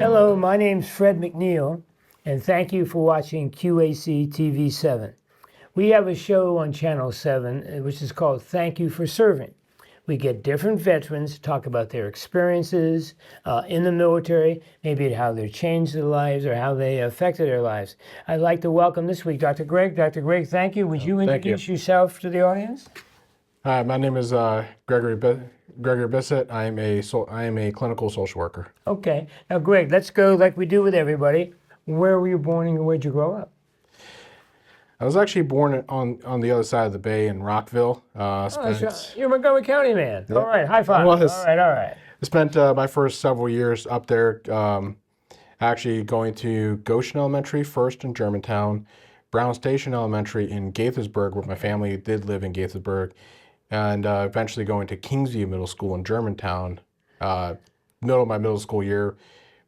Hello, my name's Fred McNeil, and thank you for watching QAC TV 7. We have a show on Channel 7 which is called Thank You for Serving. We get different veterans to talk about their experiences in the military, maybe how they changed their lives or how they affected their lives. I'd like to welcome this week Dr. Greg. Dr. Greg, thank you. Would you introduce yourself to the audience? Hi, my name is Gregory Bisset. I am a clinical social worker. Okay. Now, Greg, let's go like we do with everybody. Where were you born and where'd you grow up? I was actually born on the other side of the bay in Rockville. That's right. You're a Montgomery County man. Yep. All right, high five. All right. I spent my first several years up there, actually going to Goshen Elementary first in Germantown, Brown Station Elementary in Gaithersburg, where my family did live in Gaithersburg, and eventually going to Kingsview Middle School in Germantown. Middle of my middle school year,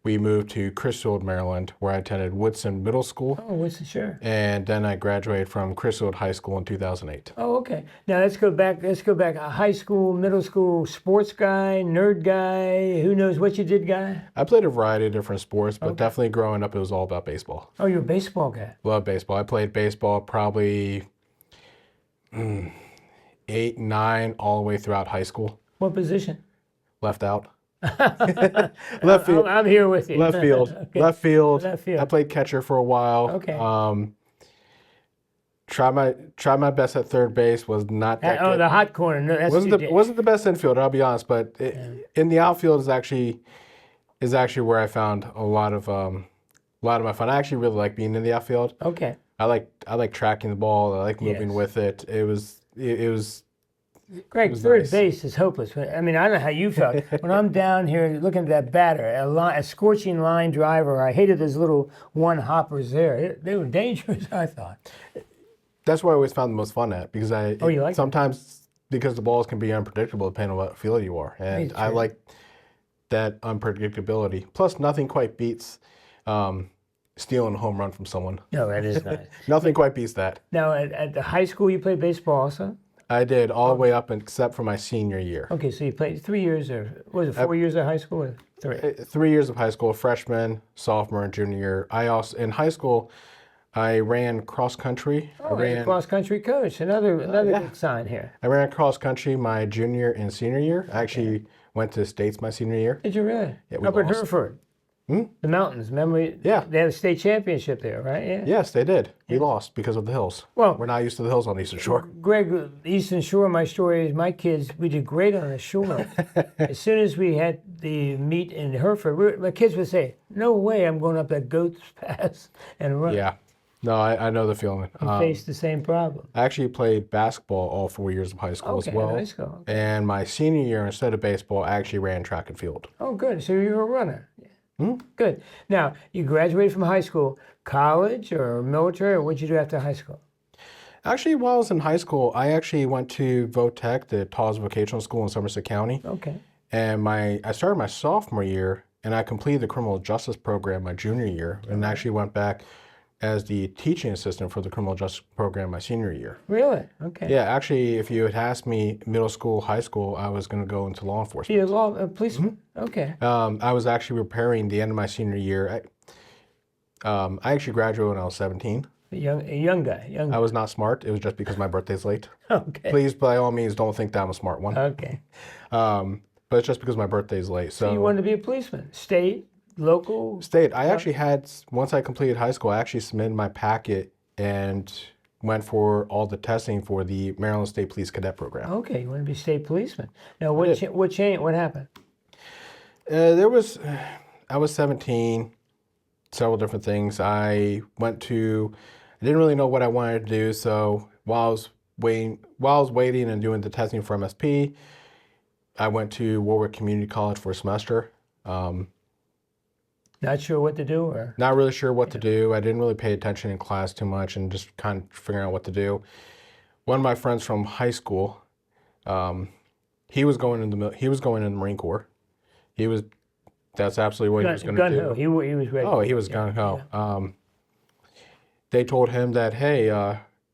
we moved to Crisfield, Maryland, where I attended Woodson Middle School. Oh, Woodson, sure. And then I graduated from Crisfield High School in 2008. Oh, okay. Now let's go back. A high school, middle school, sports guy, nerd guy, who knows what you did guy? I played a variety of different sports, but definitely growing up, it was all about baseball. Oh, you're a baseball guy. Love baseball. I played baseball probably 8, 9, all the way throughout high school. What position? Left out. Left field. I'm here with you. Left field. Okay. Left field. Left field. I played catcher for a while. Okay. Tried my best at third base. Was not that good. The hot corner. No, that's wasn't the best infielder, I'll be honest. But in the outfield is actually where I found a lot of my fun. I actually really like being in the outfield. Okay. I like tracking the ball. I like moving with it. It was. Greg, third nice. base is hopeless. I mean, I don't know how you felt. When I'm down here looking at that batter, a scorching line driver, I hated those little one hoppers there. They were dangerous, I thought. That's what I always found the most fun at, because you like sometimes because the balls can be unpredictable depending on what field you are, and I like that unpredictability. Plus, nothing quite beats stealing a home run from someone. No, that is nice. Nothing quite beats that. Now, at the high school, you played baseball also? I did all the way up except for my senior year. Okay, so you played 3 years, or was it 4 years of high school or 3? 3 years of high school, freshman, sophomore, and junior year. I also, in high school, I ran cross country. Oh, I ran cross country coach. Another good sign here. I ran cross country my junior and senior year. I actually went to the States my senior year. Did you really? Yeah, we Up in lost. Hereford. The mountains, remember? Yeah. They had a state championship there, right? Yeah. Yes, they did. We lost because of the hills. Well, we're not used to the hills on Eastern Shore. Greg, Eastern Shore, my story is my kids, we did great on the shore. As soon as we had the meet in Hereford, my kids would say, no way I'm going up that Goats Pass and run. Yeah. No, I know the feeling. We faced the same problem. I actually played basketball all 4 years of high school as well. High school. Okay. And my senior year, instead of baseball, I actually ran track and field. Oh, good. So you were a runner. Good. Now, you graduated from high school, college or military, or what did you do after high school? Actually, while I was in high school, I actually went to VOTEC, the Taws Vocational School in Somerset County. Okay. And I started my sophomore year, and I completed the criminal justice program my junior year, and actually went back as the teaching assistant for the criminal justice program my senior year. Really? Okay. Yeah, actually, if you had asked me middle school, high school, I was going to go into law enforcement. You're a policeman? Okay. I was actually preparing the end of my senior year. I actually graduated when I was 17. A young guy. I was not smart. It was just because my birthday's late. Okay. Please, by all means, don't think that I'm a smart one. Okay. But it's just because my birthday's late. So you wanted to be a policeman? State? Local? State. I actually had, once I completed high school, I actually submitted my packet and went for all the testing for the Maryland State Police Cadet Program. Okay, you want to be state policeman. Now, what happened? I was 17, several different things. I didn't really know what I wanted to do, so while I was waiting and doing the testing for MSP, I went to Warwick Community College for a semester. Not sure what to do, or? Not really sure what to do. I didn't really pay attention in class too much and just kind of figuring out what to do. One of my friends from high school, he was going in the Marine Corps. That's absolutely what he was going to do. He was ready. Oh, he was gung ho. They told him that, hey,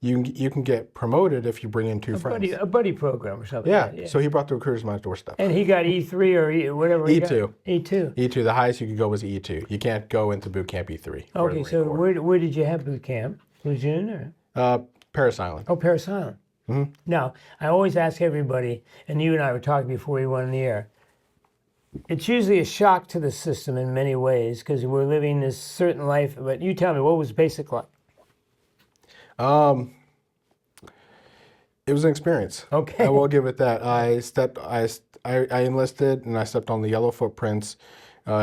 you can get promoted if you bring in two friends. A buddy program or something. Yeah. Like that, So he brought the recruiters to my doorstep. And he got E3 or whatever. He got. E2. E2. E2. The highest you could go was E2. You can't go into boot camp E3. or the Okay, Marine so Corps. where did you have boot camp? Platoon or? Parris Island. Oh, Parris Island. Mm-hmm. Now, I always ask everybody, and you and I were talking before we went on the air, it's usually a shock to the system in many ways because we're living this certain life. But you tell me, what was basic like? It was an experience. Okay. I will give it that. I enlisted and I stepped on the yellow footprints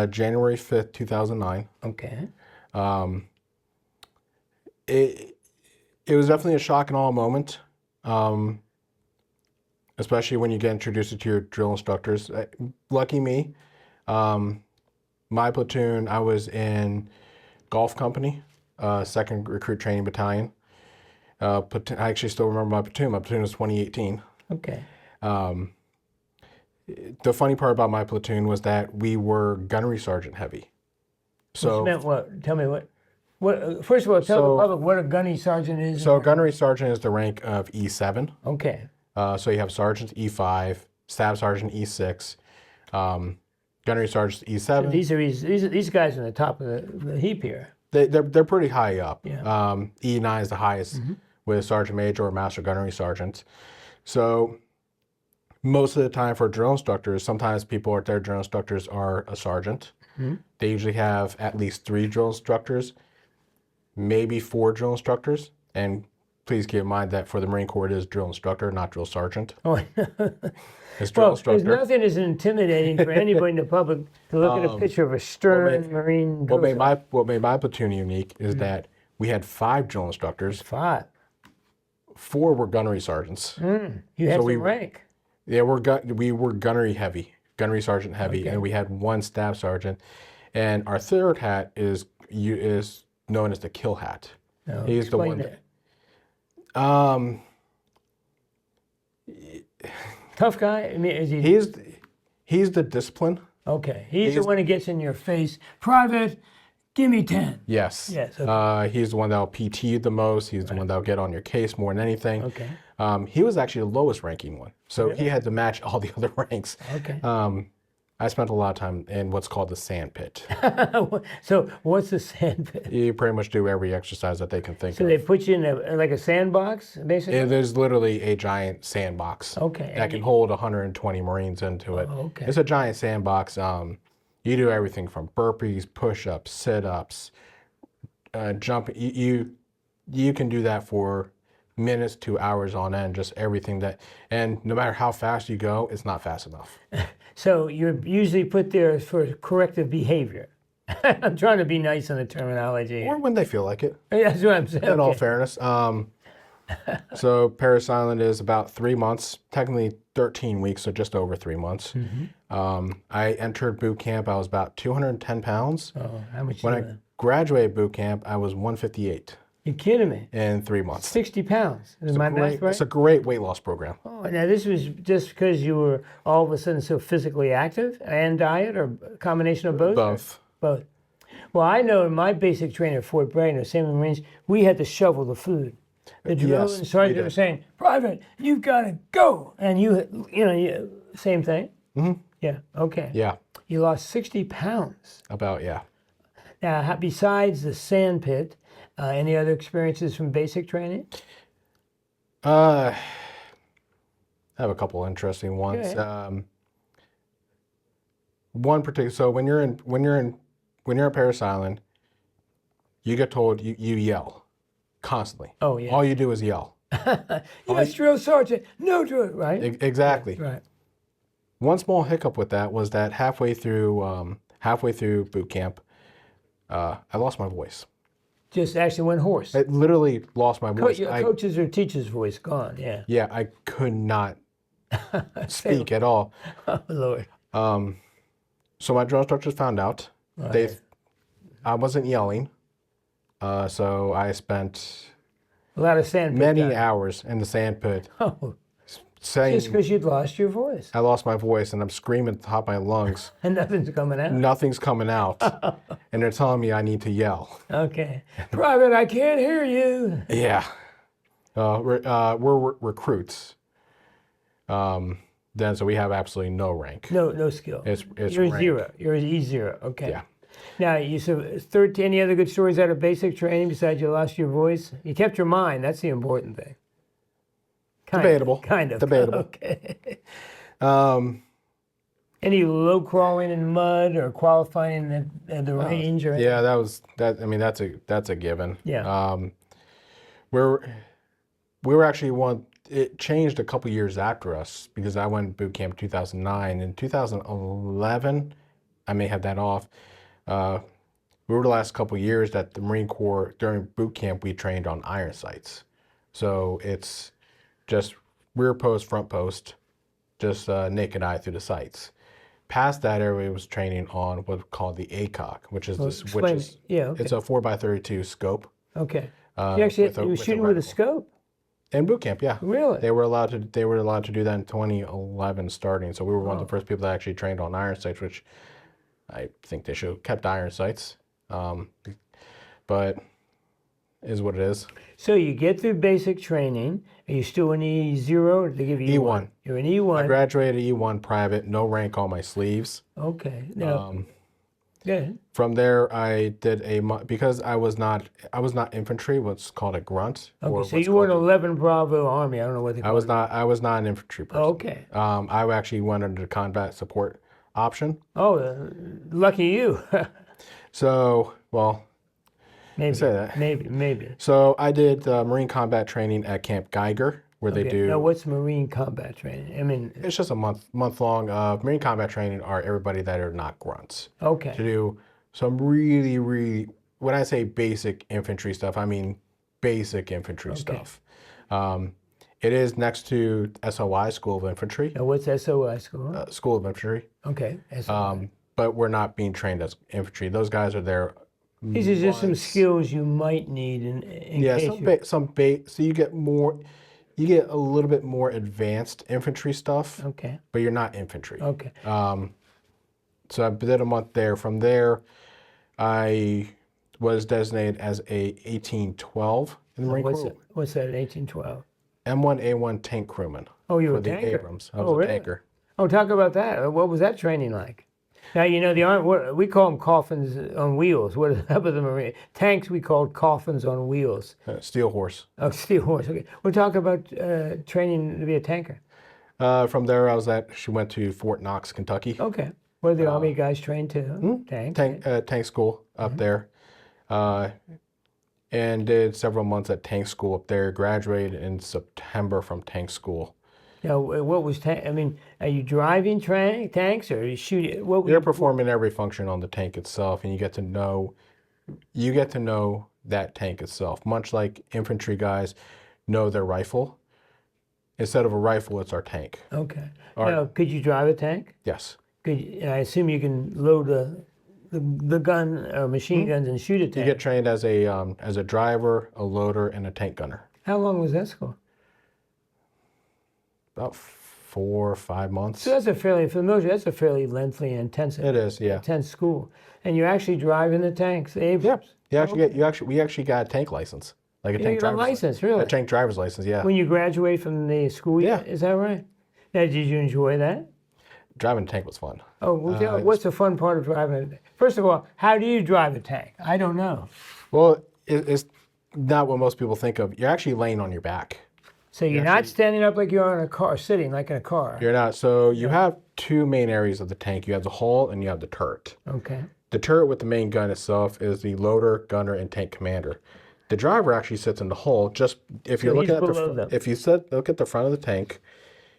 January 5th, 2009. Okay. It was definitely a shock and awe moment, especially when you get introduced to your drill instructors. Lucky me, my platoon, I was in Golf Company, 2nd Recruit Training Battalion. I actually still remember my platoon. My platoon was 2018. Okay. The funny part about my platoon was that we were gunnery sergeant heavy. So Which meant what? Tell me what. First of all, tell the public what a gunny sergeant is. So gunnery sergeant is the rank of E7. Okay. So you have sergeants E5, staff sergeant E6, gunnery sergeants E7. These guys are in the top of the heap here. They're pretty high up. Yeah. E9 is the highest with sergeant major or master gunnery sergeants. So most of the time for drill instructors, sometimes their drill instructors are a sergeant. They usually have at least 3 drill instructors, maybe 4 drill instructors. And please keep in mind that for the Marine Corps, it is drill instructor, not drill sergeant. Oh, It's drill well, instructor. there's nothing as intimidating for anybody in the public to look at a picture of a stern Marine. What made my platoon unique is that we had 5 drill instructors. 5. 4 were gunnery sergeants. You had some rank. Yeah, we were gunnery sergeant heavy, and we had 1 staff sergeant. And our 3rd hat is known as the kill hat. No, He's the one that. Tough guy. I mean, is he? He's the discipline. Okay. He's the one that gets in your face. Private, give me 10. Yes. Yes. Okay. He's the one that'll PT you the most. He's the one that'll get on your case more than anything. Okay. He was actually the lowest ranking one, so he had to match all the other ranks. Okay. I spent a lot of time in what's called the sand pit. So what's the sand pit? You pretty much do every exercise that they can think So of. they put you in like a sandbox, basically? There's literally a giant sandbox that can hold 120 Marines into it. Oh, okay. It's a giant sandbox. You do everything from burpees, push-ups, sit-ups, jumping. You can do that for minutes to hours on end, just everything and no matter how fast you go, it's not fast enough. So you're usually put there for corrective behavior. I'm trying to be nice on the terminology. Or when they feel like it, That's what I'm saying. in all fairness. So Parris Island is about 3 months, technically 13 weeks, so just over 3 months. I entered boot camp, I was about 210 pounds. Oh, how much? When I graduated boot camp, I was 158 You're kidding me? in 3 months. 60 pounds. Is my math right? It's a great weight loss program. Oh, now this was just because you were all of a sudden so physically active and diet, or a combination of both? Both. Both. Well, I know in my basic training at Fort Bragg, the same Marines, we had to shovel the food. The drill Yes, sergeant we was did. saying, "Private, you've got to go," and same thing. Yeah. Okay. Yeah, You lost 60 pounds. yeah. Now, besides the sand pit, any other experiences from basic training? I have a couple interesting ones. Okay. One particular. So when you're at Parris Island, you get told you yell constantly. Oh, yeah. All you do is yell. Yes, drill sergeant. No drill. Right. Exactly. Right. One small hiccup with that was that halfway through boot camp, I lost my voice. Just actually went hoarse. I literally lost my voice. Coach's or teacher's voice gone. Yeah. Yeah, I could not speak at all. Oh, Lord. So my drill instructors found out. I wasn't yelling, so I spent A lot of sand pit many time. hours in the sand pit Oh, saying just because you'd lost your voice I lost my voice and I'm screaming at the top of my lungs. and nothing's coming out. Nothing's coming out, and they're telling me I need to yell. Okay. Private, I can't hear you. Yeah. We're recruits. Then so we have absolutely no rank. No skill. It's You're rank. zero. You're E0. Okay. Yeah. Now, you said 13, any other good stories out of basic training besides you lost your voice? You kept your mind. That's the important thing. Debatable. Kind of. Debatable. Okay. Any low crawling in mud or qualifying at the range? Or Yeah, I mean, that's a given. Yeah. We were actually one. It changed a couple years after us because I went boot camp 2009. In 2011, I may have that off. We were the last couple years that the Marine Corps during boot camp we trained on iron sights. So it's just rear post, front post, just naked eye through the sights. Past that area was training on what's called the ACOG, which is yeah, okay. It's a 4x32 scope. Okay. You actually you were shooting with a scope? In boot camp, yeah. Really? They were allowed to do that in 2011 starting. So we were one of the first people that actually trained on iron sights, which I think they should have kept iron sights. But is what it is. So you get through basic training. Are you still an E0? Did they give you E1. You're an E1. I graduated E1 private, no rank on my sleeves. Okay. Now, good. From there, I did because I was not infantry, what's called a grunt. Okay, so you were an 11 Bravo Army. I don't know what they call it. I was not an infantry person. Okay. I actually went under the combat support option. Oh, lucky you. So, well, Maybe. say that. Maybe. So I did Marine combat training at Camp Geiger, where they do. Now, what's Marine combat training? I mean, it's just a month long. Marine combat training are everybody that are not grunts. Okay. To do some really, really, when I say basic infantry stuff, I mean basic infantry stuff. It is next to SOI, School of Infantry. Now, what's SOI school? School of Infantry. Okay. SOI. But we're not being trained as infantry. Those guys are there. These are just some skills you might need in case so you get a little bit more advanced infantry stuff. Okay. But you're not infantry. Okay. So I did a month there. From there, I was designated as a 1812 in the Marine Corps. What's that? 1812. M1A1 tank crewman. Oh, you were a the tanker. Abrams. I was a tanker. Oh, talk about that. What was that training like? Now, you know, the Army, we call them coffins on wheels. What is that with the Marine? Tanks, we called coffins on wheels. Steel horse. Oh, steel horse. Okay. We'll talk about training to be a tanker. From there, she went to Fort Knox, Kentucky. Okay. Where the Army guys trained too? Tank school up there. And did several months at tank school up there. Graduated in September from tank school. Now, what was tank? I mean, are you driving tanks or are you shooting? You're performing every function on the tank itself, and you get to know that tank itself. Much like infantry guys know their rifle. Instead of a rifle, it's our tank. Okay. Now, could you drive a tank? Yes. And I assume you can load the gun or machine guns and shoot a tank. You get trained as a driver, a loader, and a tank gunner. How long was that school? About 4 or 5 months. So that's a fairly lengthy and intensive. It is, yeah. Intense school, and you're actually driving the tanks. The Abrams. Yeah. We actually got a tank license, like a tank driver's license. Really? A tank driver's license, yeah. When you graduate from the school, is that right? Now, did you enjoy that? Driving a tank was fun. Oh, well, what's the fun part of driving a tank? First of all, how do you drive a tank? I don't know. Well, it's not what most people think of. You're actually laying on your back. So you're not standing up like you're in a car, sitting like in a car. You're not. So you have two main areas of the tank. You have the hull and you have the turret. Okay. The turret with the main gun itself is the loader, gunner, and tank commander. The driver actually sits in the hull. Just if you're looking at look at the front of the tank,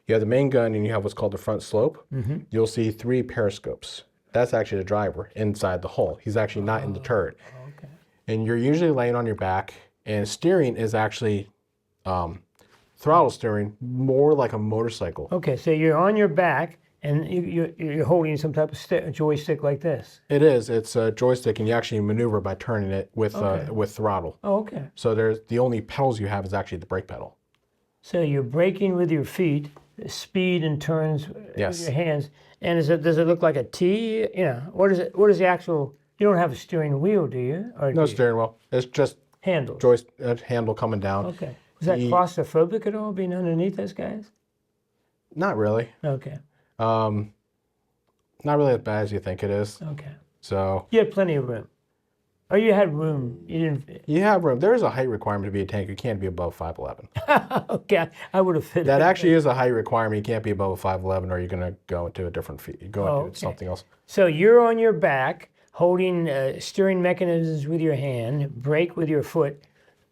you have the main gun and you have what's called the front slope. Mm-hmm. You'll see 3 periscopes. That's actually the driver inside the hull. He's actually not in the turret. Okay. And you're usually laying on your back, and steering is actually throttle steering, more like a motorcycle. Okay, so you're on your back and you're holding some type of joystick like this. It is. It's a joystick, and you actually maneuver by turning it with throttle. Oh, okay. So the only pedals you have is actually the brake pedal. So you're braking with your feet, speed and turns with your hands. And does it look like a T? You know, what is it? What is the actual? You don't have a steering wheel, do you? Or No steering wheel. It's just handle. Handle coming down. Okay. Was that claustrophobic at all, being underneath those guys? Not really. Okay. Not really as bad as you think it is. Okay. So You had plenty of room. Oh, you had room. You didn't. you have room. There is a height requirement to be a tank. You can't be above 5'11". Okay, I would have fit That in. actually is a height requirement. You can't be above a 5'11", or you're going to go into a different feat. You go into something else. So you're on your back, holding steering mechanisms with your hand, brake with your foot.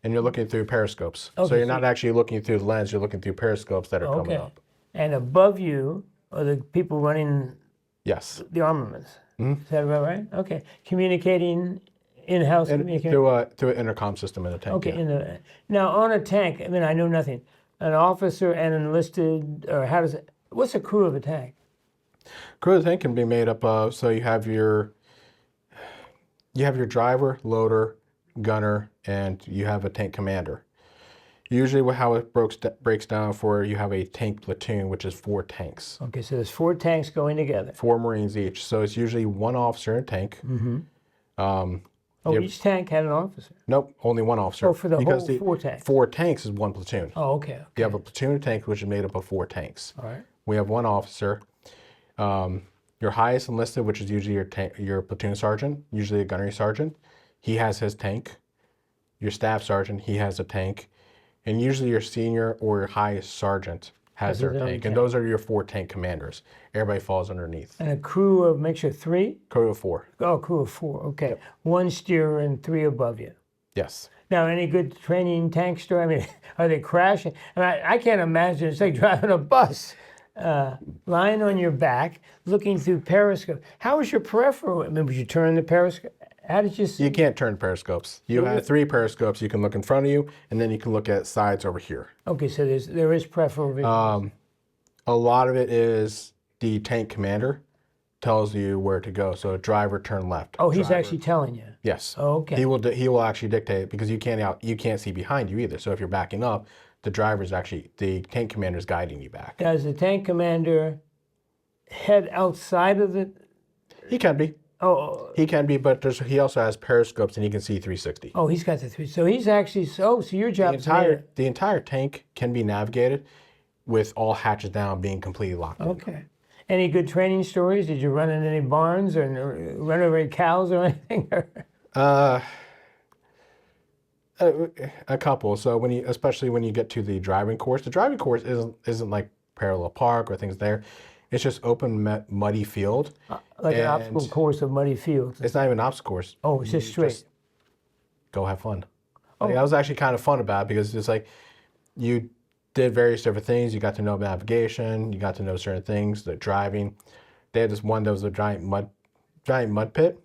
And you're looking through periscopes. Okay, So you're not actually looking through the lens. You're looking through periscopes that are coming up. And above you are the people running Yes. the armaments. Is that about right? Okay. Communicating in-house communication. Through an intercom system in a tank. Okay. Yeah. Now on a tank, I mean, I know nothing. An officer and enlisted, or how does it? What's the crew of a tank? Crew of the tank can be made up of, so you have your driver, loader, gunner, and you have a tank commander. Usually how it breaks down for, you have a tank platoon, which is 4 tanks. Okay, so there's 4 tanks going together. 4 Marines each. So it's usually 1 officer in a tank. Each tank had an officer. Nope, only 1 officer. Oh, for the whole 4 tanks. 4 tanks is 1 platoon. Oh, okay. You have a platoon of tanks, which is made up of 4 tanks. All right. We have 1 officer. Your highest enlisted, which is usually your platoon sergeant, usually a gunnery sergeant, he has his tank. Your staff sergeant, he has a tank. And usually your senior or your highest sergeant has their tank. And those are your 4 tank commanders. Everybody falls underneath. And a crew of, make sure 3? Crew of 4. Oh, crew of 4, okay. Yep. 1 steerer and 3 above you. Yes. Now, any good training tank story? I mean, are they crashing? I mean, I can't imagine. It's like driving a bus, lying on your back, looking through periscope. How was your peripheral? I mean, would you turn the periscope? How did you see? You can't turn periscopes. You have 3 periscopes. You can look in front of you, and then you can look at sides over here. Okay, so there is peripheral vision. A lot of it is the tank commander tells you where to go. So driver, turn left. Oh, he's actually telling you. Yes. Oh, okay. He will actually dictate, because you can't see behind you either. So if you're backing up, the tank commander is guiding you back. Does the tank commander head outside of the? He can be. Oh. He can be, but he also has periscopes, and he can see 360. Oh, he's got the 3. So he's actually. So your job is the entire tank can be navigated with all hatches down, being completely locked in. Okay. Any good training stories? Did you run in any barns or run over any cows or anything? A couple. So especially when you get to the driving course isn't like parallel park or things there. It's just open, muddy field. Like an obstacle course of muddy fields. It's not even an obstacle course. Oh, it's just straight. Just go have fun. Oh. That was actually kind of fun about it, because it's like you did various different things. You got to know navigation. You got to know certain things, the driving. They had this one that was a giant mud pit.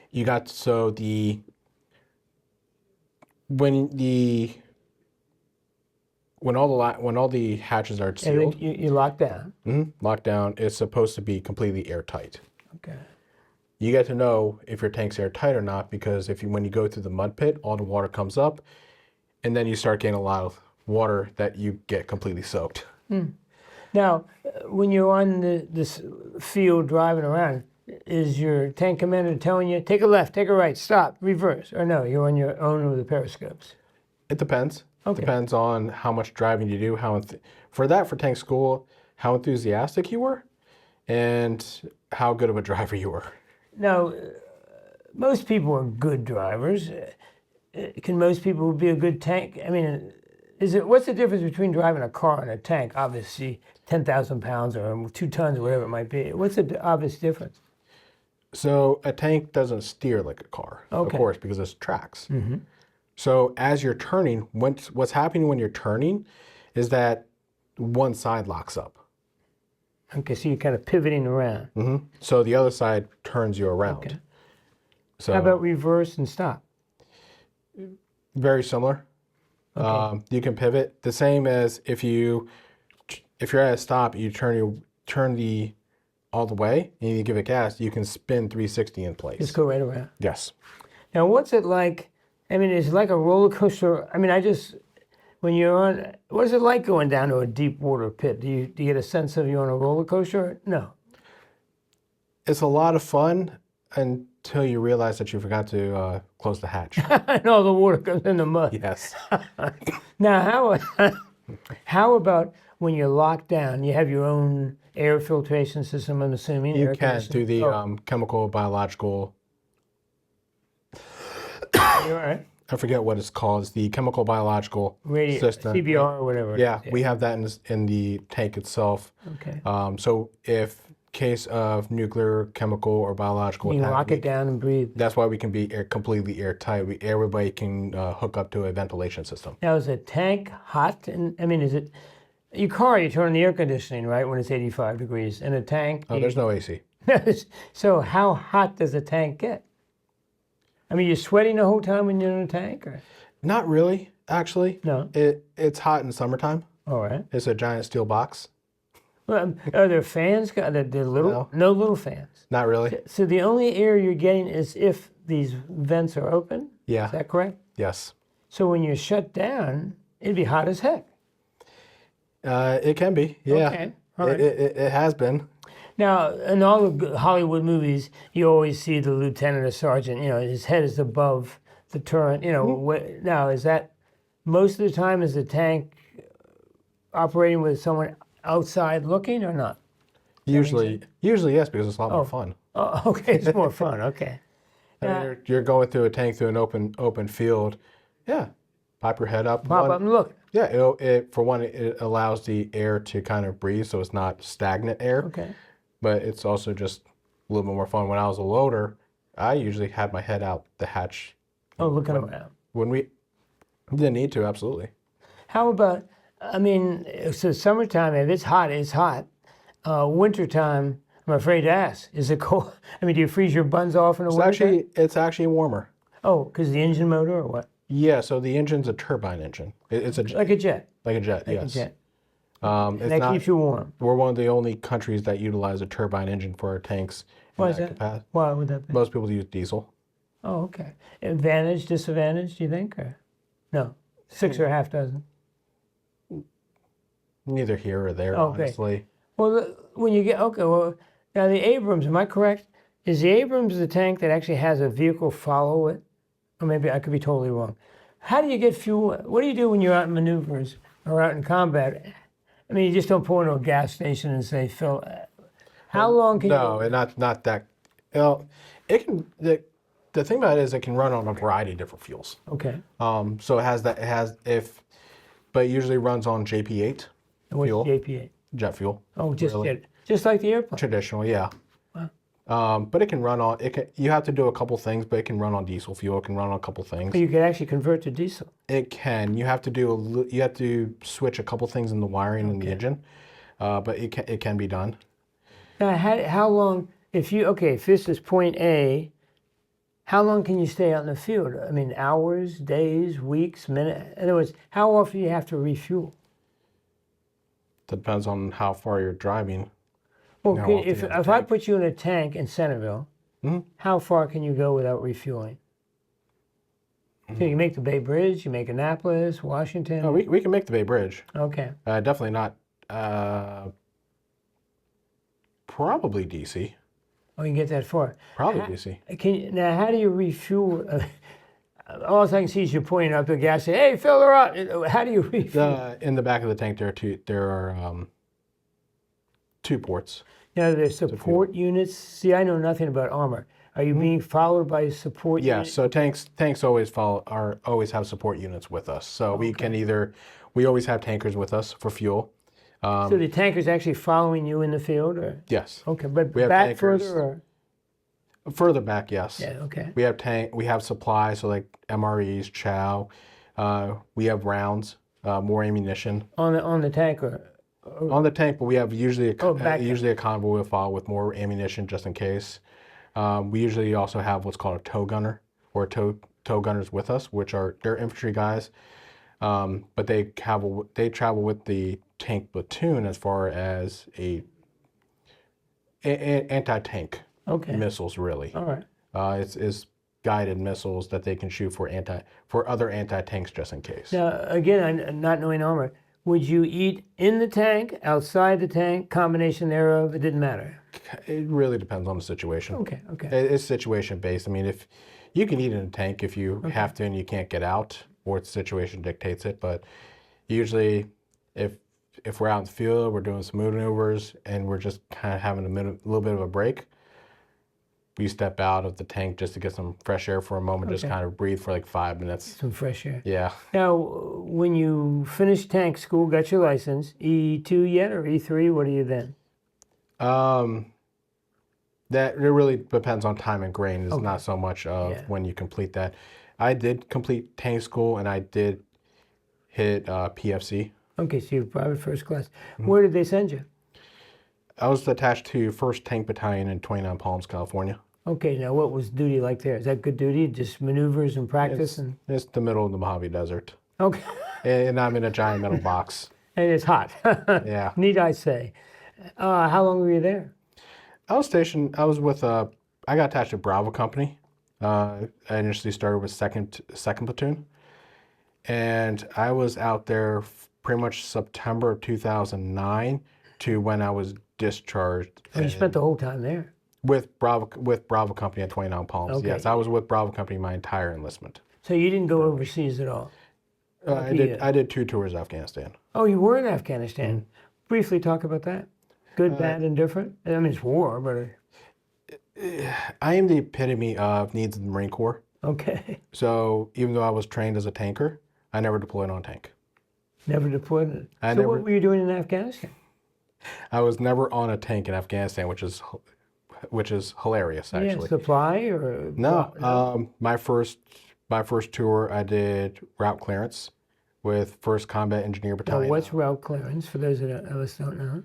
You got, so when all the hatches are sealed, you lock down. Lockdown is supposed to be completely airtight. Okay. You get to know if your tank's airtight or not, because when you go through the mud pit, all the water comes up, and then you start getting a lot of water that you get completely soaked. Now, when you're on this field driving around, is your tank commander telling you, take a left, take a right, stop, reverse? Or no, you're on your own with the periscopes? It depends. Okay. Depends on how much driving you do, for tank school, how enthusiastic you were, and how good of a driver you were. Now, most people are good drivers. Can most people be a good tank? I mean, what's the difference between driving a car and a tank? Obviously, 10,000 pounds or 2 tons or whatever it might be. What's the obvious difference? So a tank doesn't steer like a car, of course, because it's tracks. So as you're turning, what's happening when you're turning is that one side locks up. Okay, so you're kind of pivoting around. So the other side turns you around. Okay. So how about reverse and stop? Very similar. Okay. You can pivot the same as if you're at a stop, you turn all the way, and you give it gas, you can spin 360 in place. Just go right around. Yes. Now, what's it like? I mean, it's like a roller coaster. I mean, when you're on, what is it like going down to a deep water pit? Do you get a sense of you're on a roller coaster? No. It's a lot of fun until you realize that you forgot to close the hatch. And all the water comes in the mud. Yes. Now, how about when you're locked down? You have your own air filtration system, I'm assuming. You air can conditioning? through the Oh, chemical, biological, you're all right. I forget what it's called. It's the chemical, biological Radio, system. CBR or whatever. it Yeah, is, we have that in the tank itself. Okay. So if case of nuclear, chemical, or biological You can attack, lock it down and breathe. that's why we can be completely airtight. Everybody can hook up to a ventilation system. Now, is a tank hot? And I mean, is it your car? You turn on the air conditioning, right, when it's 85 degrees. In a tank, Oh, there's no AC. so how hot does a tank get? I mean, you're sweating the whole time when you're in a tank, or Not really, actually. no? It's hot in summertime. All right. It's a giant steel box. Well, are there fans? Are there little? No little fans. Not really. So the only air you're getting is if these vents are open. Is Yeah. that correct? Yes. So when you're shut down, it'd be hot as heck. It can be. Yeah. Okay. All right. It has been. Now, in all the Hollywood movies, you always see the lieutenant or sergeant. You know, his head is above the turret. You know, now is that most of the time is the tank operating with someone outside looking or not? Usually yes, because it's a lot more fun. Oh, okay, it's more fun. Okay. I mean, you're going through a tank through an open field. Yeah. Pop your head up. Pop up and look. Yeah. For one, it allows the air to kind of breathe, so it's not stagnant air. Okay. But it's also just a little bit more fun. When I was a loader, I usually had my head out the hatch. Oh, looking around. When we didn't need to, absolutely. How about, I mean, so summertime, if it's hot, it's hot. Wintertime, I'm afraid to ask, is it cold? I mean, do you freeze your buns off in the winter? It's actually warmer. Oh, because the engine motor or what? Yeah, so the engine's a turbine engine. It's Like a jet. like a jet, Like yes. a jet. It's And that not, keeps you warm. we're one of the only countries that utilize a turbine engine for our tanks. in Why is that? capacity. Why would that be? Most people use diesel. Oh, okay. Advantage, disadvantage, do you think? Or no? 6 or a half dozen? Neither here or there, Okay. honestly. Well, when you get, okay, well, now the Abrams, am I correct? Is the Abrams the tank that actually has a vehicle follow it? Or maybe I could be totally wrong. How do you get fuel? What do you do when you're out in maneuvers or out in combat? I mean, you just don't pull into a gas station and say, fill. How long can No, you? and not that. Well, it can. The thing about it is it can run on a variety of different fuels. Okay. So it has but it usually runs on JP8 And what's fuel, JP8? jet fuel. Oh, just really. jet, just like the airplane. Traditional, yeah. Wow. But it can run on. You have to do a couple things, but it can run on diesel fuel. It can run on a couple things. So you could actually convert to diesel. It can. You have to switch a couple things in the wiring in the engine, but it can be done. Now, how long? If this is point A, how long can you stay out in the field? I mean, hours, days, weeks, minutes. In other words, how often do you have to refuel? Depends on how far you're driving. Well, How can- often if you have to I tank. put you in a tank in Centerville, how far can you go without refueling? So you make the Bay Bridge, you make Annapolis, Washington. Oh, we can make the Bay Bridge. Okay. Definitely not. Probably DC. Oh, you can get that far. Probably DC. Now, how do you refuel? All I can see is you pointing up the gas, saying, "Hey, fill her up." How do you refuel? In the back of the tank, there are two ports. Now, there's support units. See, I know nothing about armor. Are you being followed by support Yeah, units? so tanks always always have support units with us. So we always have tankers with us for fuel. So the tanker's actually following you in the field, or Yes. okay, but We have back tankers. further, or Further back, yes. yeah, okay. We have supplies, so like MREs, chow. We have rounds, more ammunition On the tanker. on the tank, but we have usually back a convoy will follow with more ammunition just in case. We usually also have what's called a tow gunner or tow gunners with us, which they're infantry guys, but they travel with the tank platoon as far as anti-tank Okay. missiles, really. All right. It's guided missiles that they can shoot for other anti-tanks just in case. Now, again, I'm not knowing armor. Would you eat in the tank, outside the tank, combination thereof? It didn't matter. It really depends on the situation. Okay, okay. It's situation based. I mean, if you can eat in a tank if you have to and you can't get out, or the situation dictates it. But usually, if we're out in the field, we're doing some maneuvers, and we're just kind of having a little bit of a break, we step out of the tank just to get some fresh air for a moment, just kind of breathe for like 5 minutes. Some fresh air. Yeah. Now, when you finished tank school, got your license, E2 yet or E3? What are you then? That it really depends on time and grain. It's not so much of when you complete that. I did complete tank school and I did hit PFC. Okay, so you're private first class. Where did they send you? I was attached to 1st Tank Battalion in 29 Palms, California. Okay, now what was duty like there? Is that good duty? Just maneuvers and practice? It's the middle of the Mojave Desert. Okay. And I'm in a giant metal box. And it's hot. Yeah. Need I say. How long were you there? I was stationed, I got attached to Bravo Company. I initially started with second platoon. And I was out there pretty much September of 2009 to when I was discharged. Oh, you spent the whole time there? With Bravo Company at 29 Palms. Okay. Yes, I was with Bravo Company my entire enlistment. So you didn't go overseas at all? I did 2 tours of Afghanistan. Oh, you were in Afghanistan. Briefly talk about that. Good, bad, and different? I mean, it's war, but... I am the epitome of needs of the Marine Corps. Okay. So even though I was trained as a tanker, I never deployed on a tank. Never deployed? What were you doing in Afghanistan? I was never on a tank in Afghanistan, which is hilarious, actually. Yeah, supply or... No, my first tour, I did route clearance with 1st Combat Engineer Battalion. Now, what's route clearance, for those of us who don't know?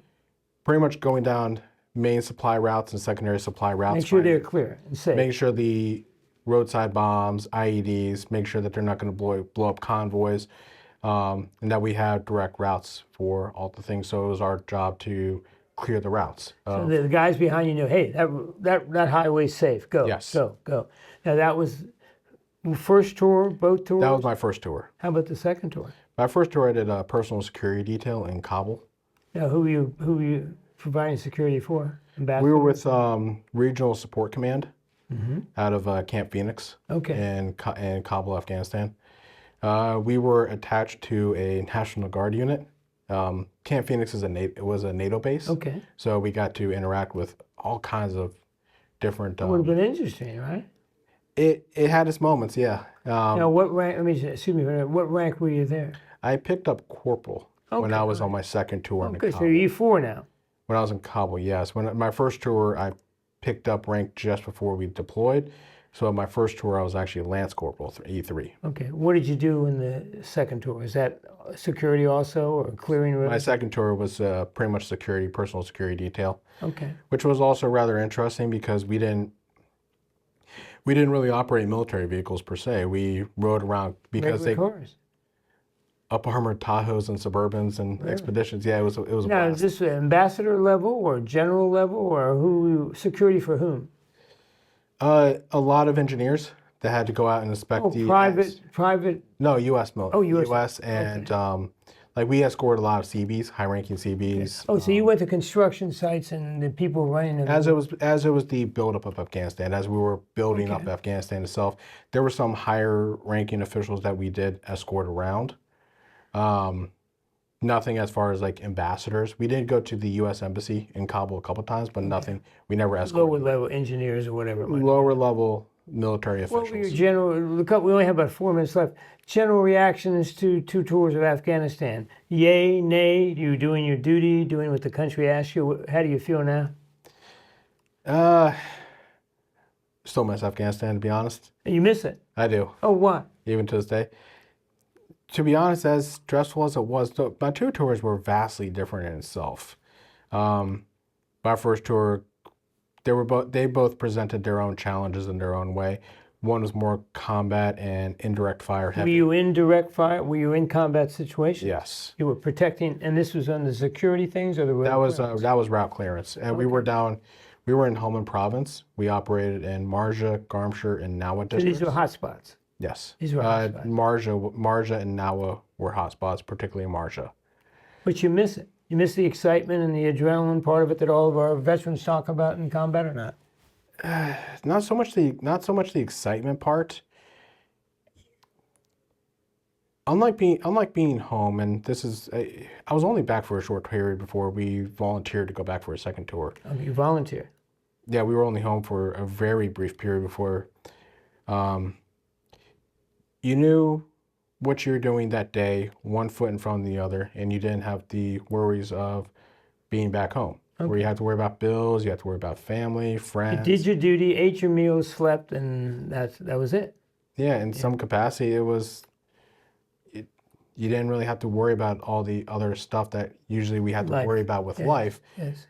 Pretty much going down main supply routes and secondary supply routes. Make sure they're clear and safe. Make sure the roadside bombs, IEDs, make sure that they're not going to blow up convoys, and that we have direct routes for all the things. So it was our job to clear the routes. So the guys behind you know, hey, that highway's safe. Go. Yes. Go. Now that was first tour, both tours? That was my first tour. How about the second tour? My first tour, I did a personal security detail in Kabul. Now who were you providing security for? We were with Regional Support Command out of Camp Phoenix in Kabul, Afghanistan. We were attached to a National Guard unit. Camp Phoenix was a NATO base. Okay. So we got to interact with all kinds of different... It would have been interesting, right? It had its moments, yeah. Now, what rank? What rank were you there? I picked up corporal when I was on my second tour in Kabul. So you're E4 now. When I was in Kabul, yes. When my first tour, I picked up rank just before we deployed. So my first tour, I was actually Lance Corporal, E3. Okay. What did you do in the second tour? Is that security also, or clearing room? My second tour was pretty much security, personal security detail. Okay. Which was also rather interesting because we didn't really operate military vehicles per se. We rode around because cars. Up armored Tahoes and Suburbans and expeditions. Yeah, it was a Now, blast. is this ambassador level or general level, or security for whom? A lot of engineers that had to go out and inspect the private. No, U.S. military. Oh, U.S. U.S. and like we escorted a lot of CBs, high-ranking CBs. Oh, so you went to construction sites and the people running them. As it was the buildup of Afghanistan, as we were building up Afghanistan itself, there were some higher-ranking officials that we did escort around. Nothing as far as like ambassadors. We did go to the U.S. Embassy in Kabul a couple times, but nothing. We never escorted. Lower level engineers or whatever. Lower level military officials. What were your general? We only have about 4 minutes left. General reactions to 2 tours of Afghanistan. Yay, nay? You doing your duty? Doing what the country asks you? How do you feel now? Still miss Afghanistan, to be honest. You miss it? I do. Oh, why? Even to this day. To be honest, as stressful as it was, my 2 tours were vastly different in itself. My first tour, they both presented their own challenges in their own way. One was more combat and indirect fire heavy. Were you in direct fire? Were you in combat situations? Yes. You were protecting, and this was on the security things or the road? That was route clearance, and we were in Helmand Province. We operated in Marja, Garmshire, and Nawa districts. So these were hotspots. Yes. These were hotspots. Marja and Nawa were hotspots, particularly Marja. But you miss it. You miss the excitement and the adrenaline part of it that all of our veterans talk about in combat, or not? Not so much the excitement part. Unlike being home, and this is I was only back for a short period before we volunteered to go back for a second tour. Oh, you volunteer. Yeah, we were only home for a very brief period before. You knew what you were doing that day, one foot in front of the other, and you didn't have the worries of being back home, where you had to worry about bills, you had to worry about family, friends. You did your duty, ate your meals, slept, and that was it. Yeah, in some capacity, you didn't really have to worry about all the other stuff that usually we had to worry about with life. Yes.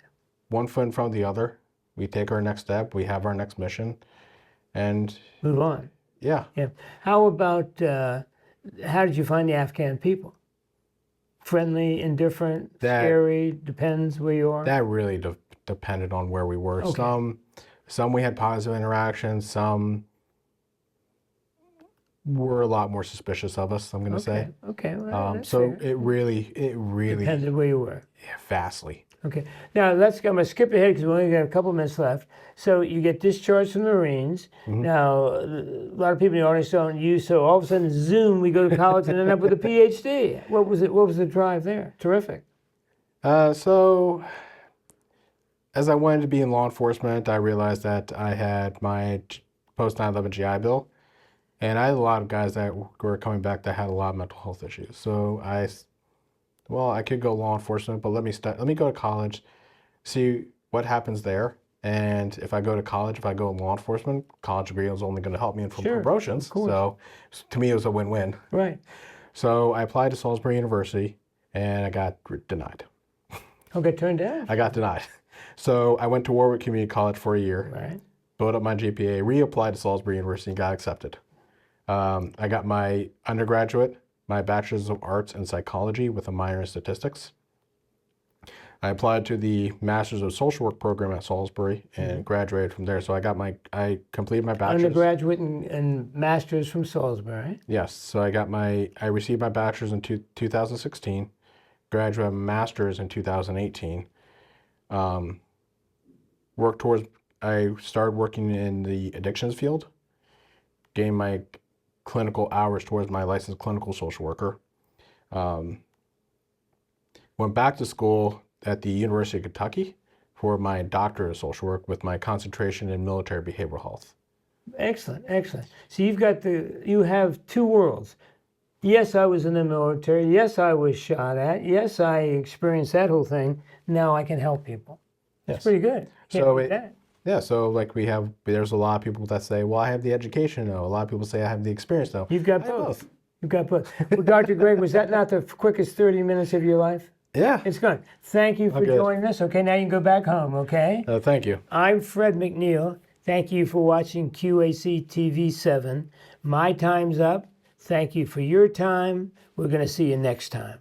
One foot in front of the other. We take our next step. We have our next mission, and Move on. yeah. Yeah. How about, how did you find the Afghan people? Friendly, indifferent, scary, depends where you are? That really depended on where we were. Okay. Some we had positive interactions. Some were a lot more suspicious of us, I'm going to say. Okay. Well, so fair. it really Depended where you were. Yeah, vastly. Okay. Now I'm going to skip ahead because we only got a couple minutes left. So you get discharged from the Marines. Mm-hmm. Now a lot of people in the audience don't use. So all of a sudden, zoom, we go to college and end up with a PhD. What was it? What was the drive there? Terrific. So as I wanted to be in law enforcement, I realized that I had my post 9/11 GI Bill. And I had a lot of guys that were coming back that had a lot of mental health issues. So I could go law enforcement, but let me go to college, see what happens there. And if I go to college, if I go law enforcement, college degree is only going to help me in promotions. So to me, it was a win-win. Right. So I applied to Salisbury University, and I got denied. Okay, turned down. I got denied. So I went to Warwick Community College for a year. Right. Built up my GPA, reapplied to Salisbury University, and got accepted. I got my undergraduate, my bachelor's of arts in psychology with a minor in statistics. I applied to the master's of social work program at Salisbury and graduated from there. So I completed my bachelor's. Undergraduate and master's from Salisbury. Yes. So I received my bachelor's in 2016, graduated master's in 2018. I started working in the addictions field, gained my clinical hours towards my licensed clinical social worker. Went back to school at the University of Kentucky for my doctorate of social work with my concentration in military behavioral health. Excellent, excellent. So you have two worlds. Yes, I was in the military. Yes, I was shot at. Yes, I experienced that whole thing. Now I can help people. That's pretty good. So there's a lot of people that say, well, I have the education. No, a lot of people say I have the experience. No, you've got both. You've got both. Well, Dr. Greg, was that not the quickest 30 minutes of your life? Yeah. It's good. Thank you for joining us. Okay, now you can go back home, okay? Thank you. I'm Fred McNeil. Thank you for watching QAC TV 7. My time's up. Thank you for your time. We're going to see you next time.